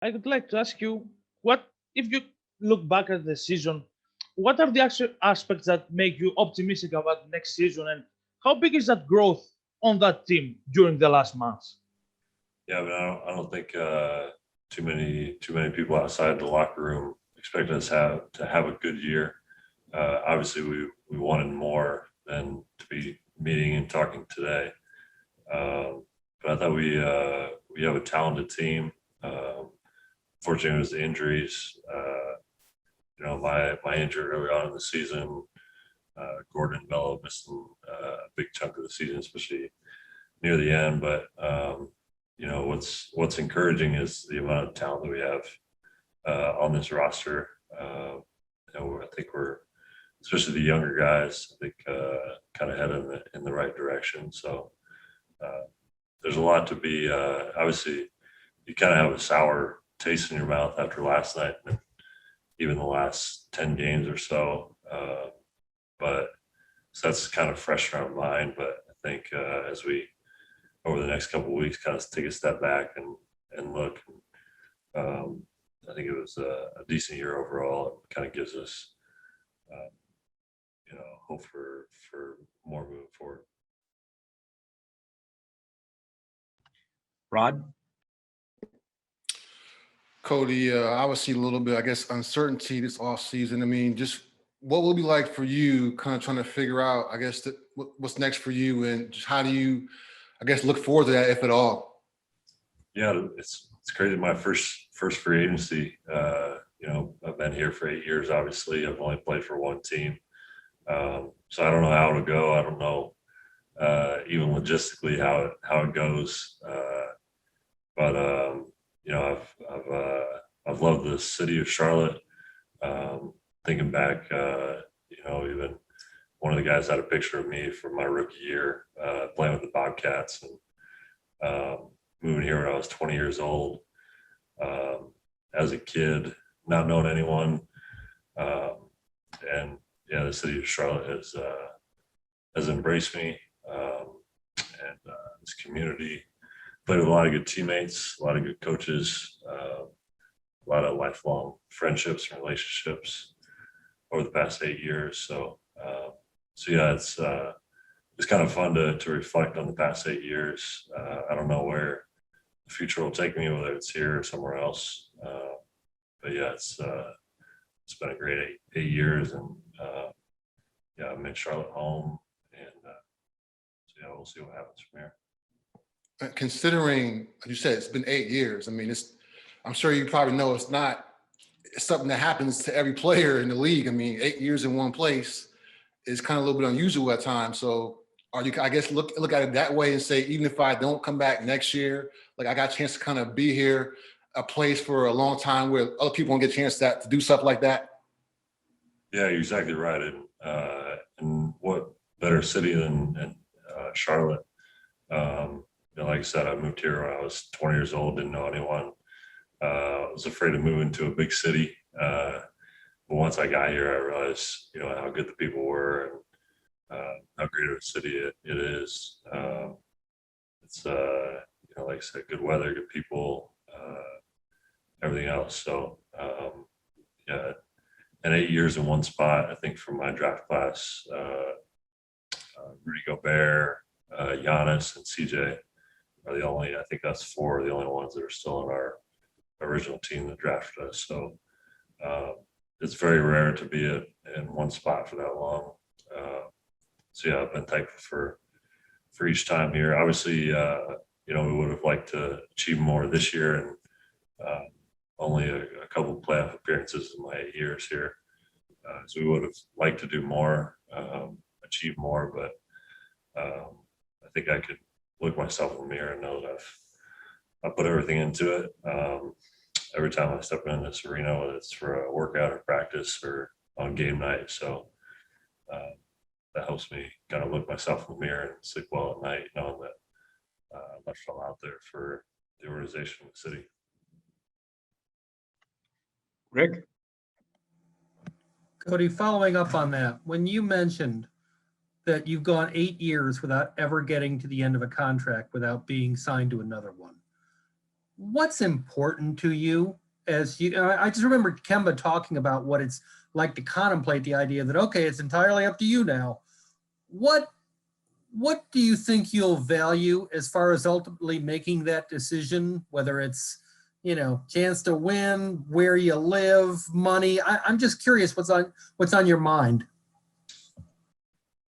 I would like to ask you, what if you look back at the season, what are the actual aspects that make you optimistic about next season, and how big is that growth on that team during the last months? Yeah, but I don't think too many people outside the locker room expect us to have a good year. Obviously, we wanted more than to be meeting and talking today. But I thought we have a talented team. Fortunately, it was the injuries. My injury early on in the season. Gordon and Mello missing a big chunk of the season, especially near the end. But what's encouraging is the amount of talent that we have on this roster. I think we're, especially the younger guys, I think kind of headed in the right direction. So there's a lot to be. Obviously, you kind of have a sour taste in your mouth after last night, and even the last 10 games or so. But so that's kind of fresh in our mind. But I think as we over the next couple of weeks, kind of take a step back and look. I think it was a decent year overall. It kind of gives us, hope for more moving forward. Rod? Cody, obviously a little bit, I guess, uncertainty this off season. I mean, just what will it be like for you kind of trying to figure out, I guess, what's next for you, and just how do you, I guess, look forward to that, if at all? Yeah, it's crazy. My first free agency, I've been here for 8 years. Obviously, I've only played for one team. So I don't know how it'll go. I don't know even logistically how it goes. But I've loved the city of Charlotte. Thinking back, even one of the guys had a picture of me from my rookie year playing with the Bobcats, and moving here when I was 20 years old. As a kid, not knowing anyone, and yeah, the city of Charlotte has embraced me, and this community. Played with a lot of good teammates, a lot of good coaches, a lot of lifelong friendships and relationships over the past 8 years. So yeah, it's kind of fun to reflect on the past 8 years. I don't know where the future will take me, whether it's here or somewhere else. But yeah, it's been a great 8 years, and yeah, I made Charlotte home, and so yeah, we'll see what happens from here. Considering, like you said, it's been 8 years. I mean, I'm sure you probably know it's something that happens to every player in the league. I mean, 8 years in one place is kind of a little bit unusual at times. So are you, I guess, look at it that way and say, even if I don't come back next year, like I got a chance to kind of be here, a place for a long time where other people won't get a chance to do stuff like that? Yeah, you're exactly right. And what better city than Charlotte? Like I said, I moved here when I was 20 years old, didn't know anyone. I was afraid to move into a big city. But once I got here, I realized, how good the people were, and how great of a city it is. It's, like I said, good weather, good people, everything else. So, yeah, and 8 years in one spot, I think from my draft class, Rudy Gobert, Giannis, and CJ are the only, I think that's four, the only ones that are still in our original team that drafted us. So it's very rare to be in one spot for that long. So yeah, I've been thankful for each time here. Obviously, we would have liked to achieve more this year, and only a couple of playoff appearances in my 8 years here. So we would have liked to do more, achieve more, but I think I could look myself in the mirror and know that I put everything into it. Every time I step in this arena, whether it's for a workout or practice or on game night. So that helps me kind of look myself in the mirror and sleep well at night, knowing that I'm not all out there for the organization of the city. Rick? Cody, following up on that, when you mentioned that you've gone 8 years without ever getting to the end of a contract without being signed to another one, what's important to you as you, I just remember Kemba talking about what it's like to contemplate the idea that, okay, it's entirely up to you now. What do you think you'll value as far as ultimately making that decision, whether it's, chance to win, where you live, money? I'm just curious what's on your mind.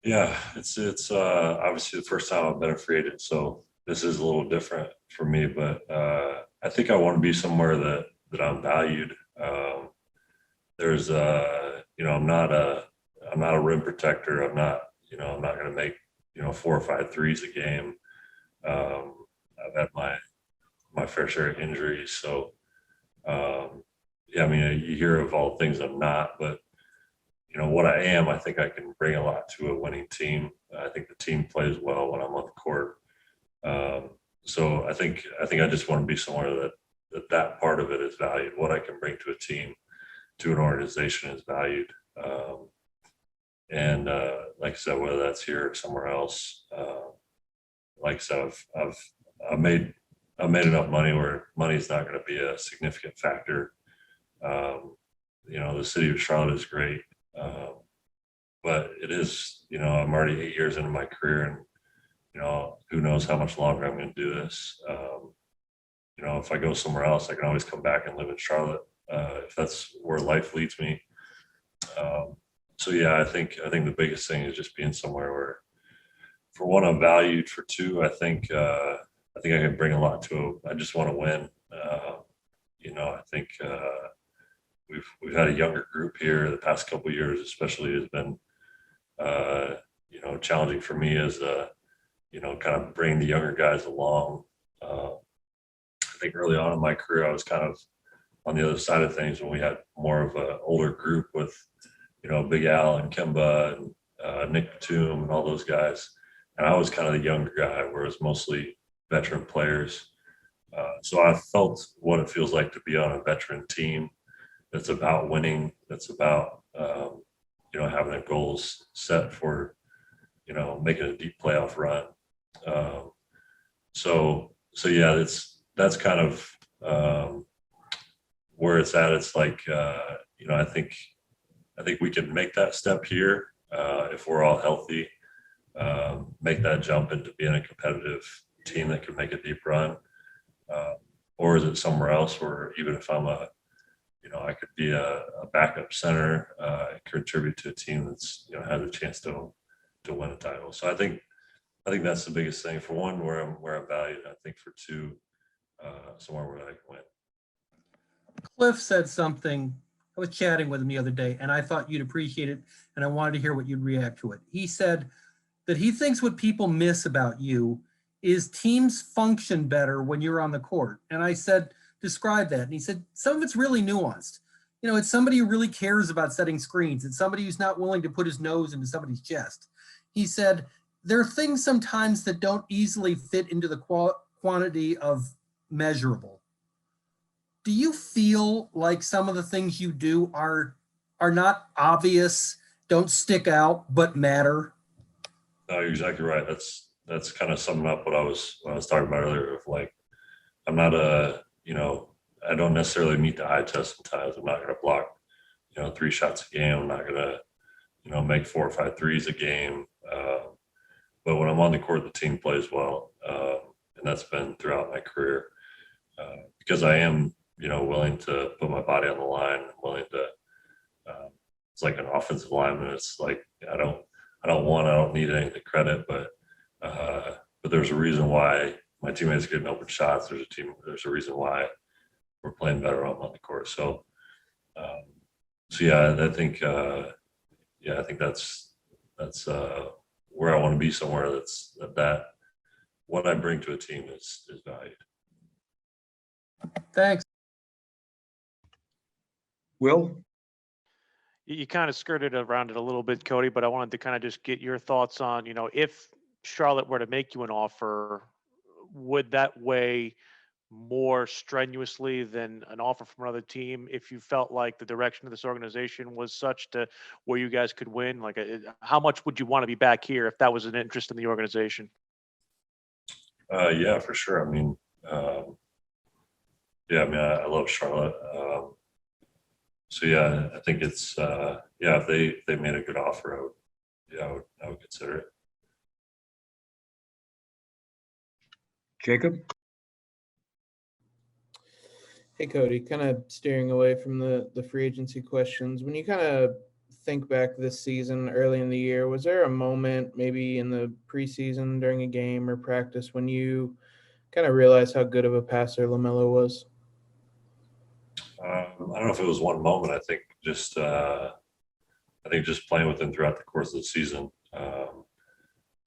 Yeah, it's obviously the first time I've been a free agent, so this is a little different for me. But I think I want to be somewhere that I'm valued. There's I'm not a rim protector. I'm not going to make 4 or 5 threes a game. I've had my fair share of injuries, so yeah. I mean, you hear of all things I'm not, but what I am, I think I can bring a lot to a winning team. I think the team plays well when I'm on the court. So I think I just want to be somewhere that part of it is valued. What I can bring to a team, to an organization, is valued. And like I said, whether that's here or somewhere else, like I said, I've made enough money where money is not going to be a significant factor. The city of Charlotte is great. But it is, I'm already 8 years into my career, and, who knows how much longer I'm going to do this. If I go somewhere else, I can always come back and live in Charlotte, if that's where life leads me. So yeah, I think the biggest thing is just being somewhere where, for one, I'm valued. For two, I think I can bring a lot to it. I just want to win. I think we've had a younger group here the past couple of years, especially, has been challenging for me as kind of bring the younger guys along. I think early on in my career, I was kind of on the other side of things when we had more of an older group with, Big Al and Kemba and Nick Batum and all those guys. And I was kind of the younger guy, where it was mostly veteran players. So I felt what it feels like to be on a veteran team that's about winning, that's about, having their goals set for, making a deep playoff run. So yeah, that's kind of where it's at. It's like, I think we can make that step here if we're all healthy, make that jump into being a competitive team that can make a deep run. Or is it somewhere else where, even if I'm I could be a backup center, contribute to a team that's, has a chance to win a title. So I think that's the biggest thing. For one, where I'm valued. I think for two, somewhere where I can win. Cliff said something. I was chatting with him the other day, and I thought you'd appreciate it, and I wanted to hear what you'd react to it. He said that he thinks what people miss about you is teams function better when you're on the court. And I said, describe that. And he said, some of it's really nuanced. It's somebody who really cares about setting screens. It's somebody who's not willing to put his nose into somebody's chest. He said, there are things sometimes that don't easily fit into the quantity of measurable. Do you feel like some of the things you do are not obvious, don't stick out, but matter? No, you're exactly right. That's kind of summing up what I was talking about earlier. Of like, I'm not I don't necessarily meet the eye test sometimes. I'm not going to block, 3 shots a game. I'm not going to, make 4 or 5 threes a game. But when I'm on the court, the team plays well, and that's been throughout my career, because I am, willing to put my body on the line. I'm willing to. It's like an offensive lineman. It's like I don't need any of the credit, but there's a reason why my teammates are getting open shots. There's a reason why we're playing better on the court. So yeah, I think that's where I want to be, somewhere that what I bring to a team is valued. Thanks. Will? You kind of skirted around it a little bit, Cody, but I wanted to kind of just get your thoughts on, if Charlotte were to make you an offer, would that weigh more strenuously than an offer from another team if you felt like the direction of this organization was such to where you guys could win? Like, how much would you want to be back here if that was an interest in the organization? Yeah, for sure. I mean, Yeah, I mean, I love Charlotte. So yeah, I think it's if they made a good offer, I would consider it. Jacob? Hey Cody, kind of steering away from the free agency questions. When you kind of think back this season, early in the year, was there a moment, maybe in the preseason during a game or practice, when you kind of realized how good of a passer LaMelo was? I don't know if it was one moment. I think just playing with him throughout the course of the season.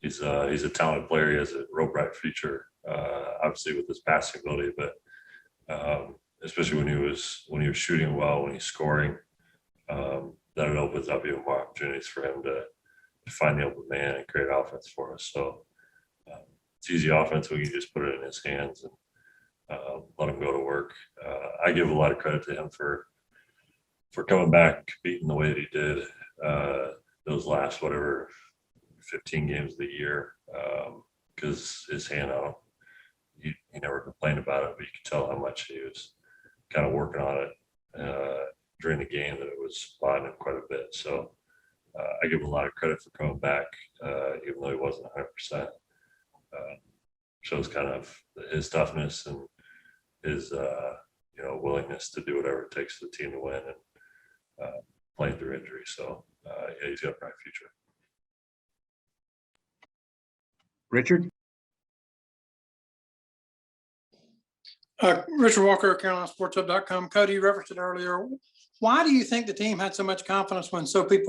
He's a talented player. He has a real bright future, obviously with his passing ability, but especially when he was shooting well, when he's scoring, then it opens up even more opportunities for him to find the open man and create offense for us. So it's easy offense when you just put it in his hands and let him go to work. I give a lot of credit to him for coming back, competing the way that he did those last 15 games of the year, because his hand on him, he never complained about it, but you could tell how much he was kind of working on it during the game, that it was bothering him quite a bit. So I give him a lot of credit for coming back, even though he wasn't 100%. Shows kind of his toughness and his willingness to do whatever it takes for the team to win, and playing through injury. So yeah, he's got a bright future. Richard? Richard Walker, CarolinaSportsHub.com. Cody, you referenced it earlier. Why do you think the team had so much confidence when so few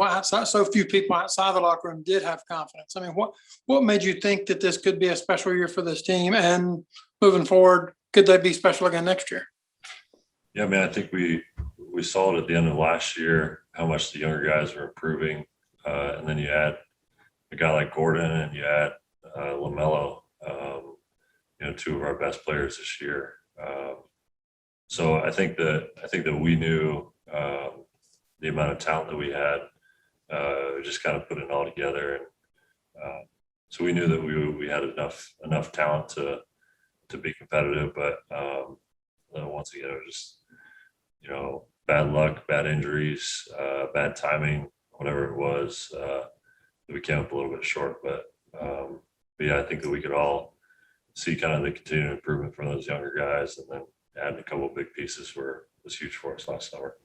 people outside the locker room did have confidence? I mean, what made you think that this could be a special year for this team, and moving forward, could they be special again next year? Yeah, man, I think we saw it at the end of last year how much the younger guys were improving, and then you add a guy like Gordon and you add LaMelo, two of our best players this year. So I think that we knew the amount of talent that we had, just kind of putting it all together, and so we knew that we had enough talent to be competitive. But once again, it was just bad luck, bad injuries, bad timing, whatever it was. We came up a little bit short, but yeah, I think that we could all see kind of the continued improvement from those younger guys, and then adding a couple of big pieces was huge for us last summer.